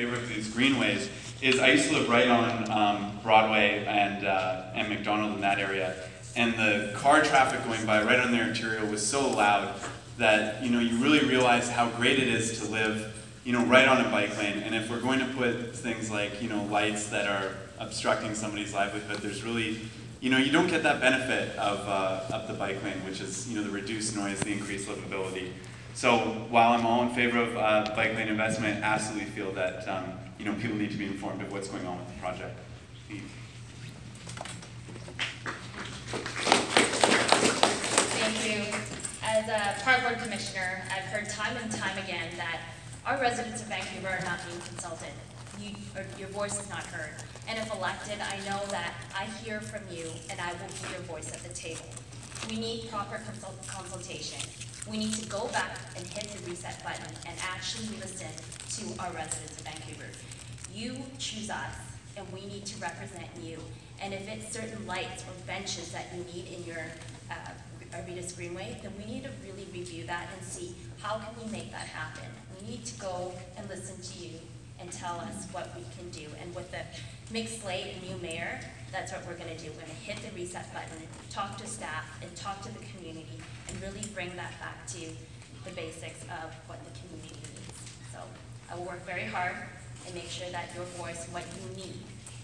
favor of these greenways is I used to live right on Broadway and McDonald in that area, and the car traffic going by right on their arterial was so loud that you really realize how great it is to live right on a bike lane. And if we're going to put things like lights that are obstructing somebody's livelihood, there's really you don't get that benefit of the bike lane, which is the reduced noise, the increased livability. So while I'm all in favor of bike lane investment, I absolutely feel that people need to be informed of what's going on with the project. Thank you. As a Park Board Commissioner, I've heard time and time again that our residents of Vancouver are not being consulted. Your voice is not heard. And if elected, I know that I hear from you and I will be your voice at the table. We need proper consultation. We need to go back and hit the reset button and actually listen to our residents of Vancouver. You choose us and we need to represent you. And if it's certain lights or benches that you need in your Arvidas Greenway, then we need to really review that and see how can we make that happen. We need to go and listen to you and tell us what we can do. And with the mixed slate and new mayor, that's what we're going to do. We're going to hit the reset button, talk to staff, and talk to the community, and really bring that back to the basics of what the community needs. So I will work very hard and make sure that your voice, what you need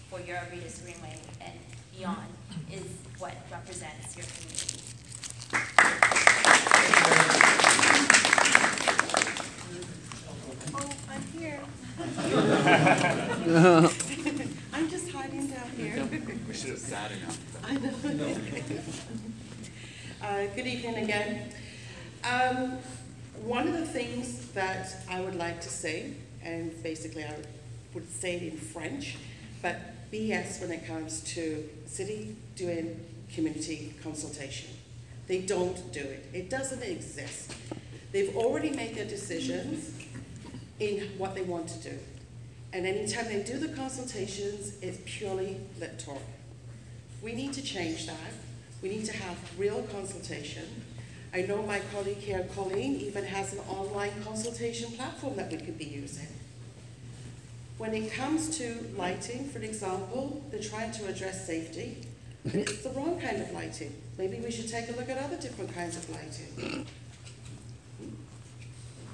for your Arvidas Greenway and beyond, is what represents your community. Oh, I'm here. I'm just hiding down here. We should have sat enough. I know. Good evening again. One of the things that I would like to say, and basically I would say it in French, but BS when it comes to city doing community consultation. They don't do it. It doesn't exist. They've already made their decisions in what they want to do. And anytime they do the consultations, it's purely lip talk. We need to change that. We need to have real consultation. I know my colleague here, Colleen, even has an online consultation platform that we could be using. When it comes to lighting, for example, they're trying to address safety, and it's the wrong kind of lighting. Maybe we should take a look at other different kinds of lighting.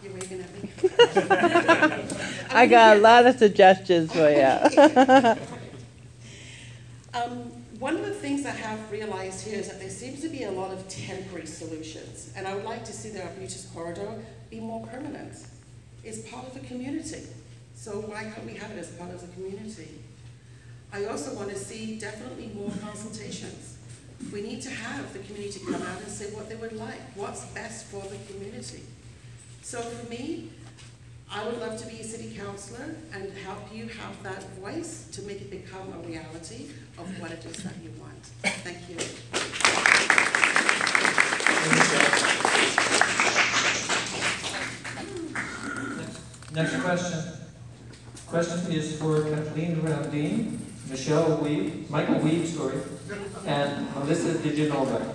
You're waving at me. I got a lot of suggestions for you. One of the things I have realized here is that there seems to be a lot of temporary solutions, and I would like to see the Arbutus Corridor be more permanent. It's part of the community, so why can't we have it as part of the community? I also want to see definitely more consultations. We need to have the community come out and say what they would like, what's best for the community. So for me, I would love to be a city councillor and help you have that voice to make it become a reality of what it is that you want. Thank you. Next question. Question is for Kathleen Randine, Michelle Weeb, Michael Weeb, sorry, and Melissa DiGenova.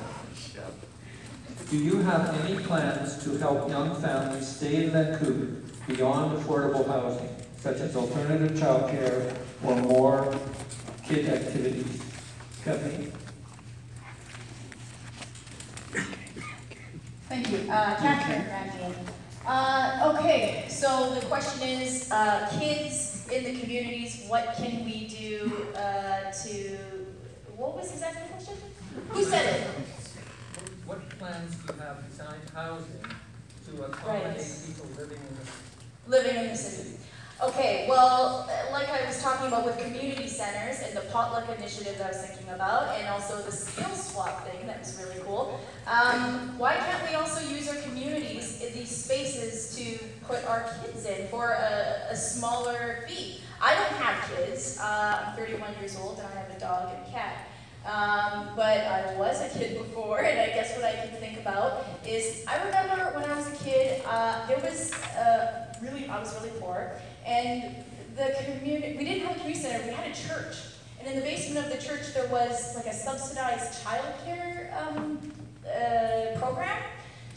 Do you have any plans to help young families stay in Vancouver beyond affordable housing, such as alternative childcare or more kid activities? Kathleen? Thank you. Catherine Randine. Okay, so the question is, kids in the communities, what can we do to, what was exactly the question? Who said it? What plans do you have besides housing to accommodate people living in the city? Okay, well, like I was talking about with community centers and the potluck initiative that I was thinking about, and also the skill swap thing that was really cool, why can't we also use our communities in these spaces to put our kids in for a smaller fee? I don't have kids. I'm 31 years old and I have a dog and a cat. But I was a kid before, and I guess what I can think about is, I remember when I was a kid, I was really poor, and the community, we didn't have a community center, we had a church. And in the basement of the church, there was like a subsidized childcare program.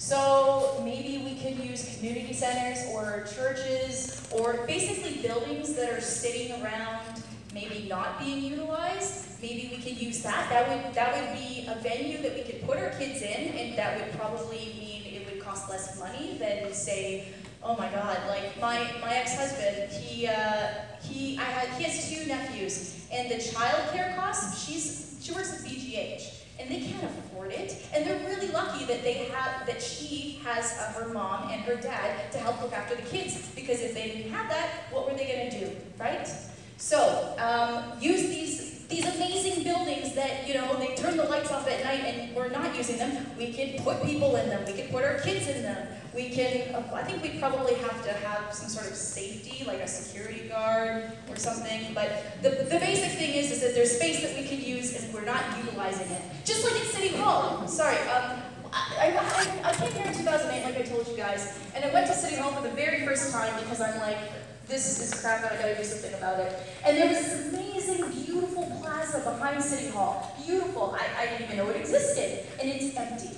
So maybe we could use community centers or churches or basically buildings that are sitting around, maybe not being utilized. Maybe we could use that. That would be a venue that we could put our kids in, and that would probably mean it would cost less money than, say, oh my God, like my ex-husband, he has 2 nephews, and the childcare costs, she works at BGH, and they can't afford it, and they're really lucky that she has her mom and her dad to help look after the kids, because if they didn't have that, what were they going to do, right? So use these amazing buildings that, you know, they turn the lights off at night and we're not using them. We can put people in them. We can put our kids in them. We can, I think we probably have to have some sort of safety, like a security guard or something. But the basic thing is that there's space that we could use and we're not utilizing it. Just like at City Hall. Sorry, I came here in 2008, like I told you guys, and I went to City Hall for the very first time because I'm like, this is crap and I gotta do something about it. And there was this amazing, beautiful plaza behind City Hall. Beautiful. I didn't even know it existed. And it's empty.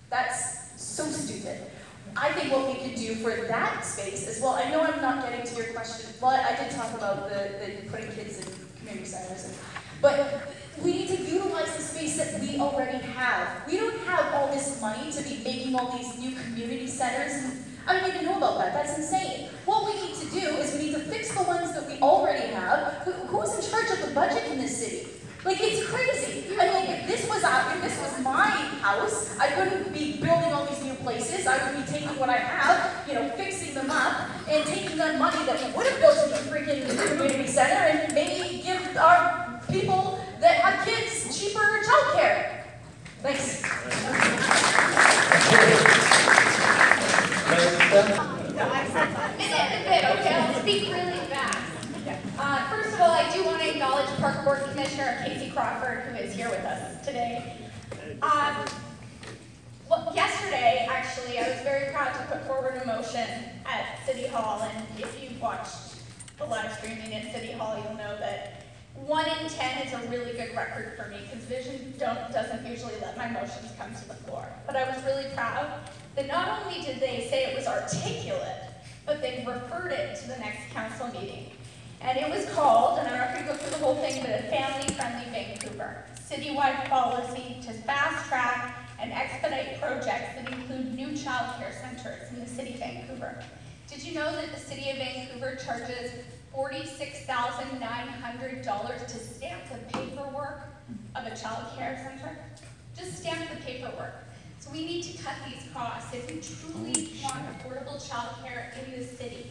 That's so stupid. I think what we could do for that space as well, I know I'm not getting to your question, but I did talk about the putting kids in community centers. But we need to utilize the space that we already have. We don't have all this money to be making all these new community centers. And I don't even know about that. That's insane. What we need to do is we need to fix the ones that we already have. Who's in charge of the budget in this city? Like, it's crazy. I mean, if this was my house, I wouldn't be building all these new places. I would be taking what I have, you know, fixing them up, and taking that money that we would have built in a freaking community center and maybe give our people that have kids cheaper childcare. Thanks. Okay, I'll speak really fast. First of all, I do want to acknowledge Park Board Commissioner Casey Crawford, who is here with us today. Well, yesterday, actually, I was very proud to put forward a motion at City Hall, and if you've watched the live streaming at City Hall, you'll know that 1 in 10 is a really good record for me, because Vision doesn't usually let my motions come to the floor. But I was really proud that not only did they say it was articulate, but they referred it to the next council meeting. And it was called, and I'm not going to go through the whole thing, but a family-friendly Vancouver. Citywide policy to fast-track and expedite projects that include new child care centers in the city of Vancouver. Did you know that the city of Vancouver charges $46,900 to stamp the paperwork of a child care center? Just stamp the paperwork. So we need to cut these costs if we truly want affordable child care in this city.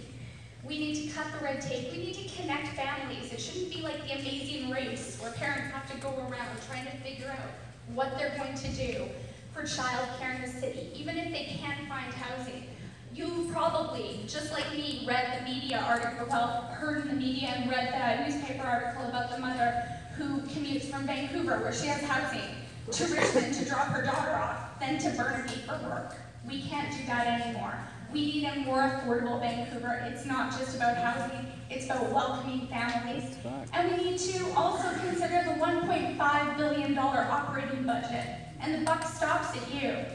We need to cut the red tape. We need to connect families. It shouldn't be like the Amazing Race, where parents have to go around trying to figure out what they're going to do for child care in the city, even if they can't find housing. You probably, just like me, read the media article, heard in the media and read the newspaper article about the mother who commutes from Vancouver, where she has housing, to Richmond to drop her daughter off, then to Burnaby for work. We can't do that anymore. We need a more affordable Vancouver. It's not just about housing, it's about welcoming families. And we need to also consider the $1.5 billion operating budget, and the buck stops at you.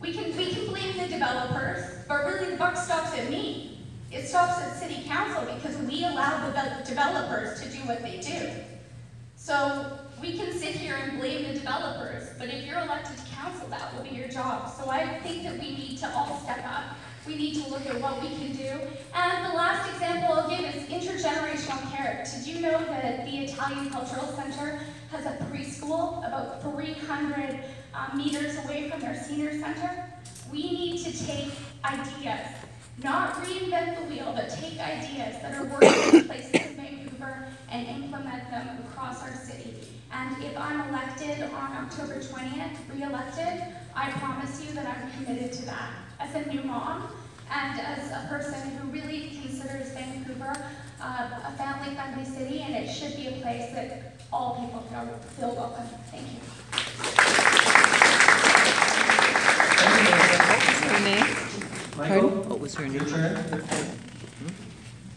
We can blame the developers, but really the buck stops at me. It stops at City Council because we allow the developers to do what they do. So we can sit here and blame the developers, but if you're elected to council, that will be your job. So I think that we need to all step up. We need to look at what we can do. And the last example I'll give is intergenerational care. Did you know that the Italian Cultural Center has a preschool about 300 meters away from their senior center? We need to take ideas, not reinvent the wheel, but take ideas that are working in places in Vancouver and implement them across our city. And if I'm elected on October 20th, re-elected, I promise you that I'm committed to that. As a new mom, and as a person who really considers Vancouver a family-friendly city, and it should be a place that all people feel welcome. Thank you. Michael, What was her name? your turn.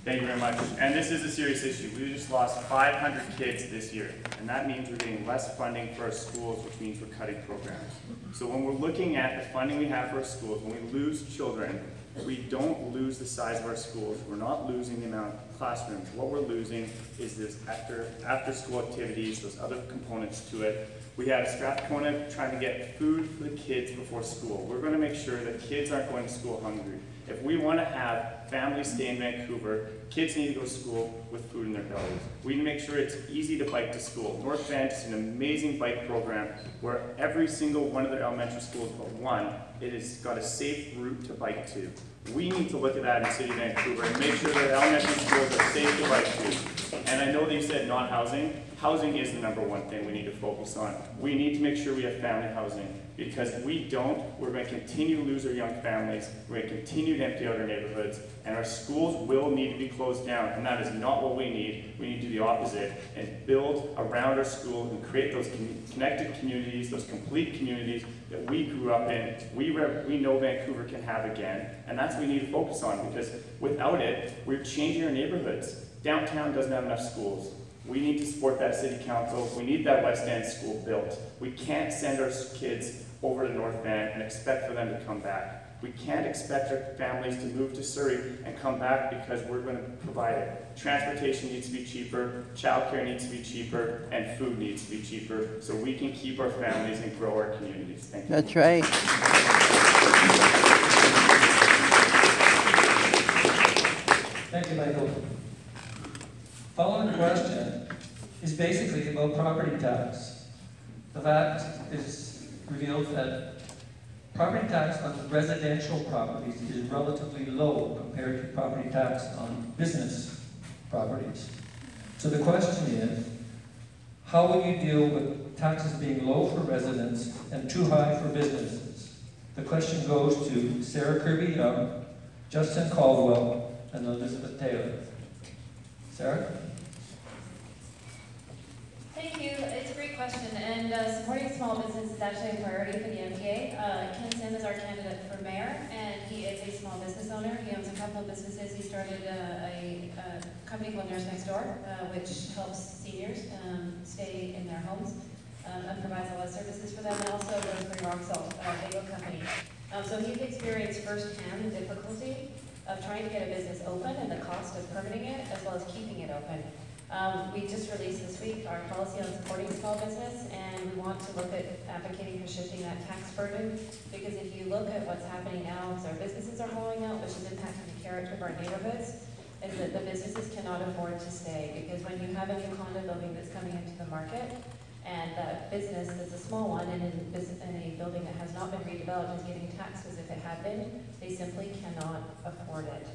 Thank you very much. And this is a serious issue. We just lost 500 kids this year, and that means we're getting less funding for our schools, which means we're cutting programs. So when we're looking at the funding we have for our schools, when we lose children, we don't lose the size of our schools. We're not losing the amount of classrooms. What we're losing is this after-school activities, those other components to it. We have Strathcona trying to get food for the kids before school. We're going to make sure that kids aren't going to school hungry. If we want to have families stay in Vancouver, kids need to go to school with food in their bellies. We need to make sure it's easy to bike to school. North Van is an amazing bike program where every single one of their elementary schools but one, it has got a safe route to bike to. We need to look at that in the city of Vancouver and make sure that elementary schools are safe to bike to. And I know that you said not housing. Housing is the #1 thing we need to focus on. We need to make sure we have family housing, because if we don't, we're going to continue to lose our young families, we're going to continue to empty out our neighborhoods, and our schools will need to be closed down, and that is not what we need. We need to do the opposite and build around our schools and create those connected communities, those complete communities that we grew up in, we know Vancouver can have again, and that's what we need to focus on, because without it, we're changing our neighborhoods. Downtown doesn't have enough schools. We need to support that city council. We need that West End school built. We can't send our kids over to North Van and expect for them to come back. We can't expect our families to move to Surrey and come back because we're going to provide it. Transportation needs to be cheaper, childcare needs to be cheaper, and food needs to be cheaper so we can keep our families and grow our communities. Thank you. That's right. Thank you, Michael. Following question is basically about property tax. The fact is revealed that property tax on residential properties is relatively low compared to property tax on business properties. So the question is, how will you deal with taxes being low for residents and too high for businesses? The question goes to Sarah Kirby-Young, Justin Caldwell, and Elizabeth Taylor. Sarah? Thank you. It's a great question, and supporting small business is actually a priority for the MPA. Ken Sim is our candidate for mayor, and he is a small business owner. He owns a couple of businesses. He started a company called Nurse Next Door, which helps seniors stay in their homes and provides a lot of services for them, and also Rosemary Rock Salt, a bagel company. So he's experienced firsthand the difficulty of trying to get a business open and the cost of permitting it, as well as keeping it open. We just released this week our policy on supporting small business, and we want to look at advocating for shifting that tax burden, because if you look at what's happening now, as our businesses are hollowing out, which is impacting the character of our neighborhoods, is that the businesses cannot afford to stay, because when you have a new condo building that's coming into the market, and that business that's a small one and in a building that has not been redeveloped is getting taxed as if it had been, they simply cannot afford it.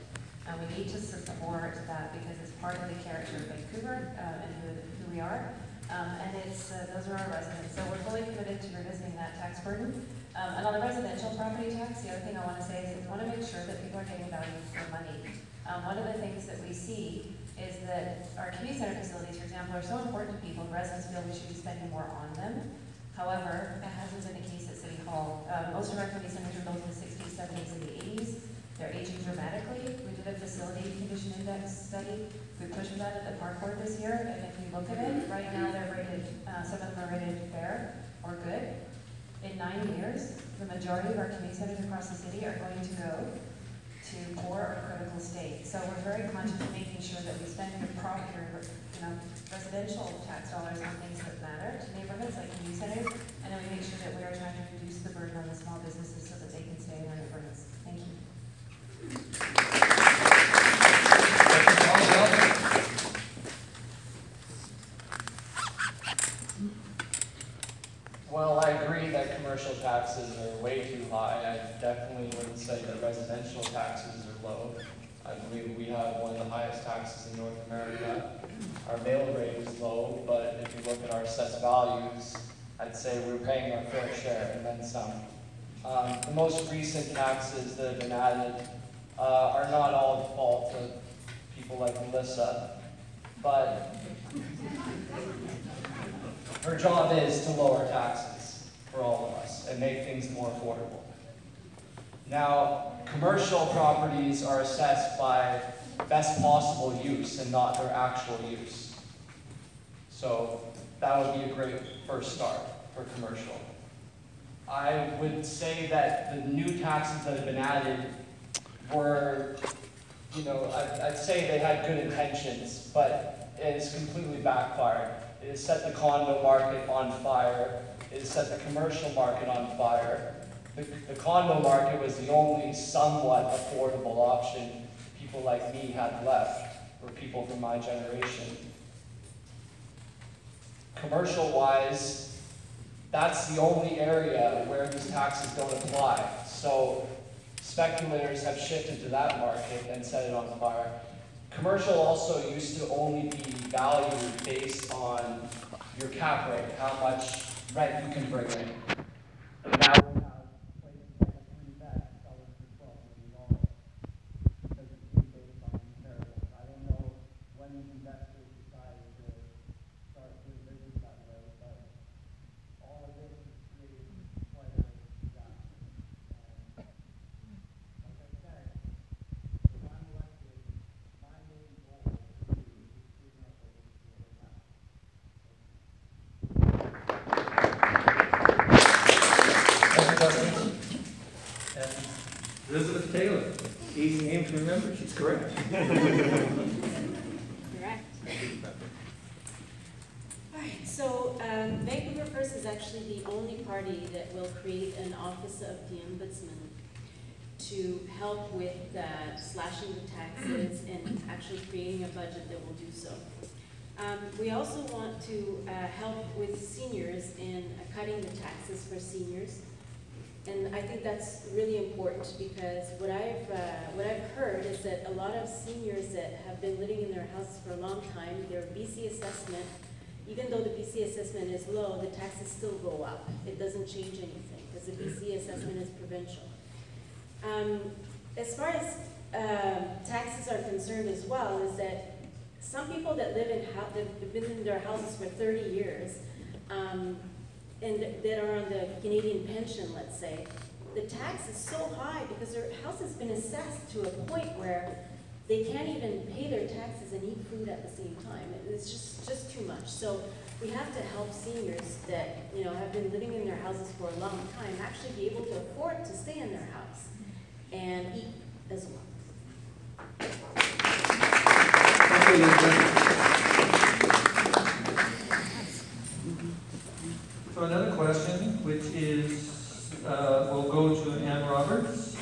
We need to support that because it's part of the character of Vancouver and who we are. And those are our residents. So we're fully committed to revisiting that tax burden. And on the residential property tax, the other thing I want to say is that we want to make sure that people are getting value for money. One of the things that we see is that our community center facilities, for example, are so important to people. Residents feel we should be spending more on them. However, that hasn't been the case at City Hall. Most of our community centers are built in the 60s, 70s, and the 80s. They're aging dramatically. We did a facility condition index study. We pushed for that at the park board this year, and if you look at it, right now they're rated, some of them are rated fair or good. In 9 years, the majority of our community centers across the city are going to go to poor or critical state. So we're very conscious of making sure that we spend your residential tax dollars on things that matter to neighborhoods like community centers, and then we make sure that we are trying to reduce the burden on the small businesses so that they can stay in their neighborhoods. Thank you. Well, I agree that commercial taxes are way too high. I definitely wouldn't say that residential taxes are low. I believe we have one of the highest taxes in North America. Our mill rate is low, but if you look at our assessed values, I'd say we're paying our fair share and then some. The most recent taxes that have been added are not all the fault of people like Melissa, but her job is to lower taxes for all of us and make things more affordable. Now, commercial properties are assessed by best possible use and not their actual use. So that would be a great first start for commercial. I would say that the new taxes that have been added were, you know, I'd say they had good intentions, but it has completely backfired. It has set the condo market on fire. It has set the commercial market on fire. The condo market was the only somewhat affordable option people like me had left, or people from my generation. Commercial-wise, that's the only area where these taxes don't apply. So speculators have shifted to that market and set it on fire. Commercial also used to only be valued based on your cap rate, how much rent you can bring in. And now we have places like 3-bed selling for $12 million because it's being based on comparables. I don't know when these investors decided to start doing business that way, but all of this is creating quite a disaster. And like I said, if I'm elected, my main goal is to clean up what needs to be cleaned up. And Elizabeth Taylor, easy name to remember, she's correct. Correct. All right, so Vancouver First is actually the only party that will create an office of the ombudsman to help with slashing the taxes and actually creating a budget that will do so. We also want to help with seniors in cutting the taxes for seniors. And I think that's really important because what I've heard is that a lot of seniors that have been living in their houses for a long time, their BC assessment, even though the BC assessment is low, the taxes still go up. It doesn't change anything because the BC assessment is provincial. As far as taxes are concerned as well, is that some people that live in they've been in their houses for 30 years, and that are on the Canadian pension, let's say, the tax is so high because their house has been assessed to a point where they can't even pay their taxes and eat food at the same time. It's just too much. So we have to help seniors that have been living in their houses for a long time actually be able to afford to stay in their house and eat as well. So another question, which is, we'll go to Ann Roberts,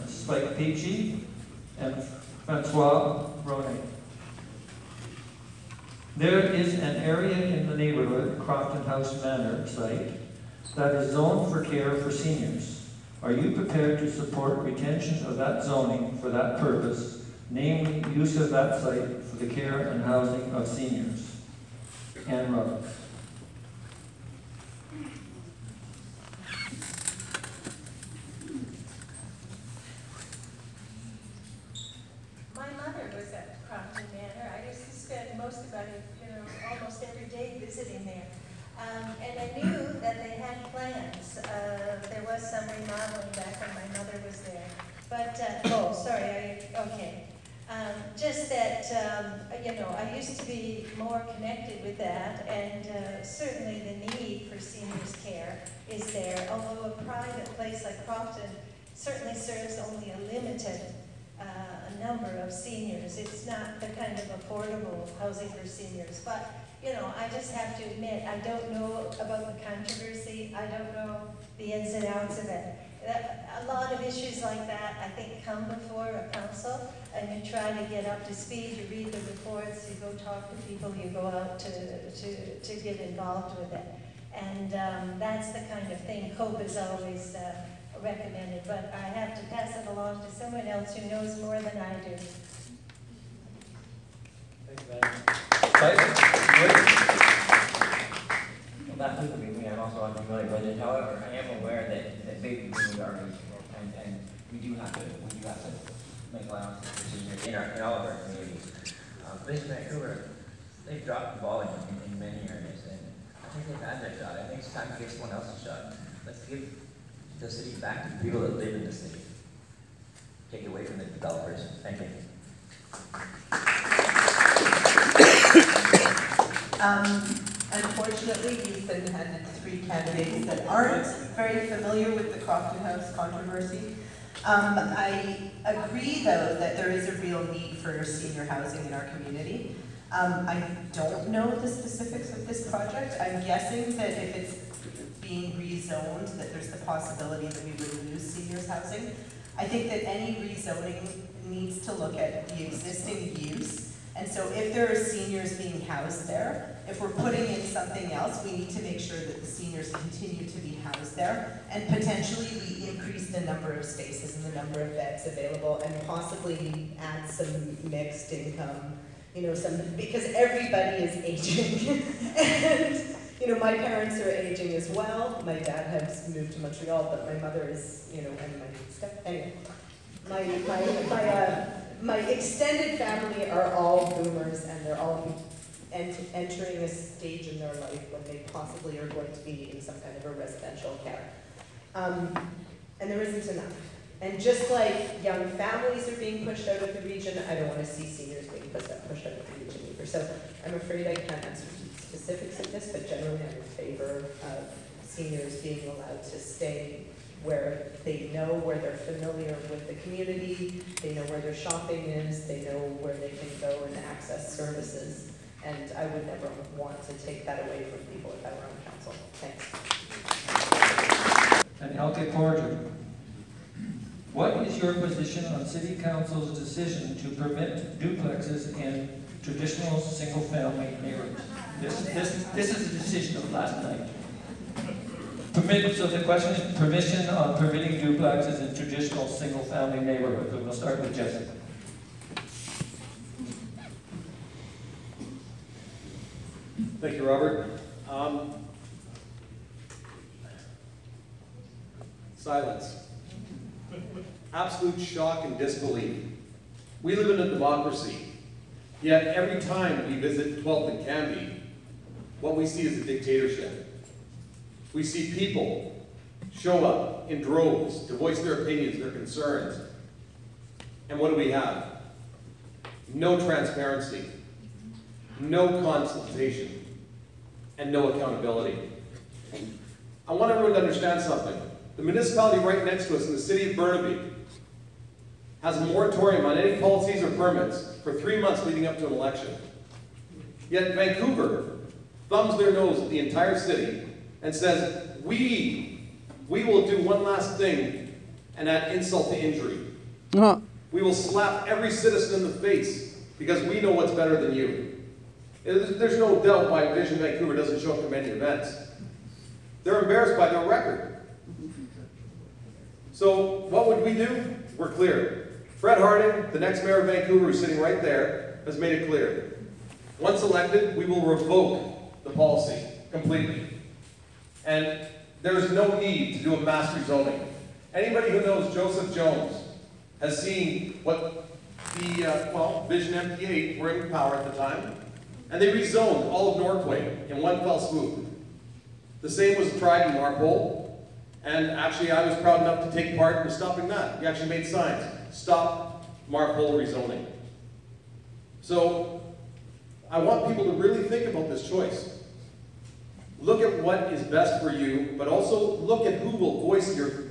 Spike Peachy, and Francois Ronet. There is an area in the neighborhood, Crofton House Manor site, that is zoned for care for seniors. Are you prepared to support retention of that zoning for that purpose, namely use of that site for the care and housing of seniors? Ann Roberts. Almost every day visiting there. And I knew that they had plans. There was some remodeling back when my mother was there. But, okay. Just that, I used to be more connected with that, and certainly the need for seniors' care is there, although a private place like Crofton certainly serves only a limited number of seniors. It's not the kind of affordable housing for seniors. But, I just have to admit, I don't know about the controversy. I don't know the ins and outs of it. A lot of issues like that, I think, come before a council, and you try to get up to speed, you read the reports, you go talk to people, you go out to get involved with it. And that's the kind of thing COPE is always recommended, but I have to pass it along to someone else who knows more than I do. Thanks, Ben. Well, that's something I'm also unfamiliar with it. However, I am aware that baby boomers are reasonable, and we do have to make allowances for seniors in all of our communities. This Vancouver, they've dropped the ball in many areas, and I think they've had their shot. I think it's time to give someone else a shot. Let's give the city back to the people that live in the city. Take it away from the developers. Thank you. Unfortunately, you've been handed 3 candidates that aren't very familiar with the Crofton House controversy. I agree, though, that there is a real need for senior housing in our community. I don't know the specifics of this project. I'm guessing that if it's being rezoned, that there's the possibility that we would lose seniors housing. I think that any rezoning needs to look at the existing use. And so if there are seniors being housed there, if we're putting in something else, we need to make sure that the seniors continue to be housed there, and potentially we increase the number of spaces and the number of beds available, and possibly add some mixed income, you know, because everybody is aging. And, you know, my parents are aging as well. My dad has moved to Montreal, but my mother is, you know, and my step, anyway. My extended family are all boomers, and they're all entering a stage in their life when they possibly are going to be in some kind of a residential care. And there isn't enough. And just like young families are being pushed out of the region, I don't want to see seniors being pushed out of the region either. So I'm afraid I can't answer specifics of this, but generally I'm in favor of seniors being allowed to stay where they know, where they're familiar with the community, they know where their shopping is, they know where they can go and access services. And I would never want to take that away from people if I were on council. Thanks. And Elke Porter, what is your position on City Council's decision to permit duplexes in traditional single-family neighborhoods? This is a decision of last night. So the question is permission on permitting duplexes in traditional single-family neighborhoods. And we'll start with Jessica. Thank you, Robert. Silence. Absolute shock and disbelief. We live in a democracy, yet every time we visit 12th and Cambie, what we see is a dictatorship. We see people show up in droves to voice their opinions, their concerns. And what do we have? No transparency, no consultation, and no accountability. I want everyone to understand something. The municipality right next to us in the city of Burnaby has a moratorium on any policies or permits for 3 months leading up to an election. Yet Vancouver thumbs their nose at the entire city and says, we will do one last thing and add insult to injury. We will slap every citizen in the face because we know what's better than you. There's no doubt why Vision Vancouver doesn't show up to many events. They're embarrassed by their record. So what would we do? We're clear. Fred Harding, the next mayor of Vancouver, who's sitting right there, has made it clear. Once elected, we will revoke the policy completely. And there is no need to do a mass rezoning. Anybody who knows Joseph Jones has seen what the, Vision MPA were in power at the time, and they rezoned all of Norquay in one fell swoop. The same was tried in Marpole, and actually I was proud enough to take part in stopping that. We actually made signs, stop Marpole rezoning. So I want people to really think about this choice. Look at what is best for you, but also look at who will voice your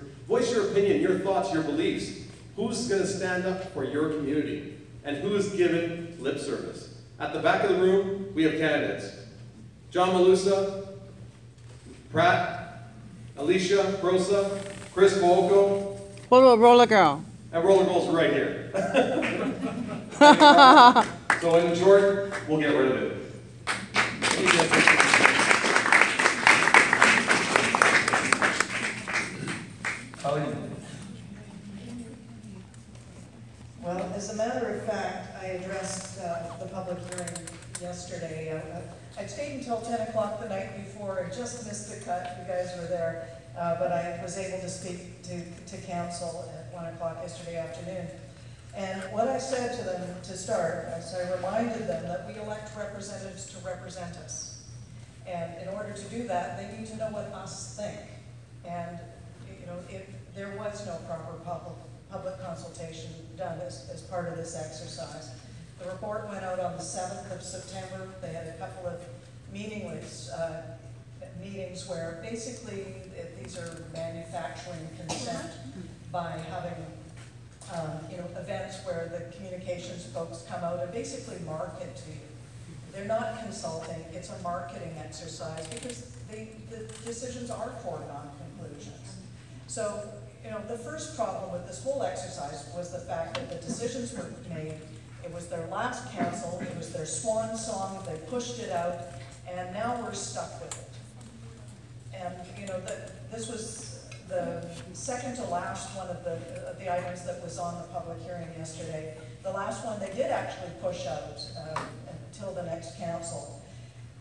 opinion, your thoughts, your beliefs. Who's going to stand up for your community, and who is given lip service. At the back of the room, we have candidates. John Malusa, Pratt, Alicia Brosa, Chris Volko. What about Roller Girl? And Roller Girl's right here. So in short, we'll get rid of it. Well, as a matter of fact, I addressed the public hearing yesterday. I stayed until 10 o'clock the night before. I just missed the cut. You guys were there. But I was able to speak to council at 1 o'clock yesterday afternoon. And what I said to them to start, as I reminded them that we elect representatives to represent us. And in order to do that, they need to know what us think. And you know, there was no proper public consultation done as part of this exercise. The report went out on the 7th of September. They had a couple of meaningless meetings where basically these are manufacturing consent by having events where the communications folks come out and basically market to you. They're not consulting, it's a marketing exercise because the decisions are foregone conclusions. So, the first problem with this whole exercise was the fact that the decisions were made. It was their last council, it was their swan song, they pushed it out, and now we're stuck with it. And, this was the second to last one of the items that was on the public hearing yesterday. The last one they did actually push out until the next council.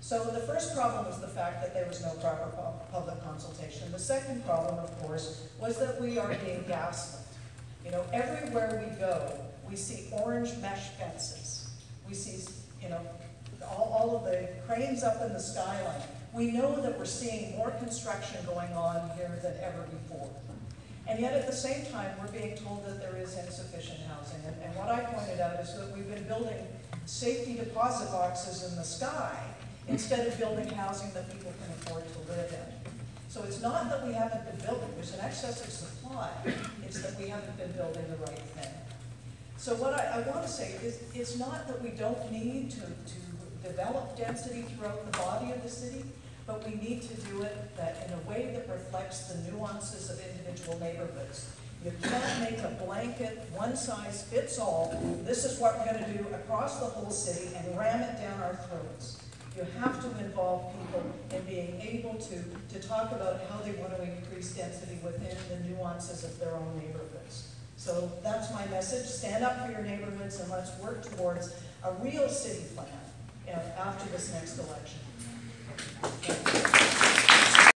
So the first problem was the fact that there was no proper public consultation. The second problem, of course, was that we are being gaslit. Everywhere we go, we see orange mesh fences. We see, all of the cranes up in the skyline. We know that we're seeing more construction going on here than ever before. And yet at the same time, we're being told that there is insufficient housing. And what I pointed out is that we've been building safety deposit boxes in the sky instead of building housing that people can afford to live in. So it's not that we haven't been building, there's an excess of supply, it's that we haven't been building the right thing. So what I want to say is, it's not that we don't need to develop density throughout the body of the city, but we need to do it in a way that reflects the nuances of individual neighborhoods. You can't make a blanket, one size fits all, this is what we're going to do across the whole city and ram it down our throats. You have to involve people in being able to talk about how they want to increase density within the nuances of their own neighborhoods. So that's my message. Stand up for your neighborhoods and let's work towards a real city plan after this next election.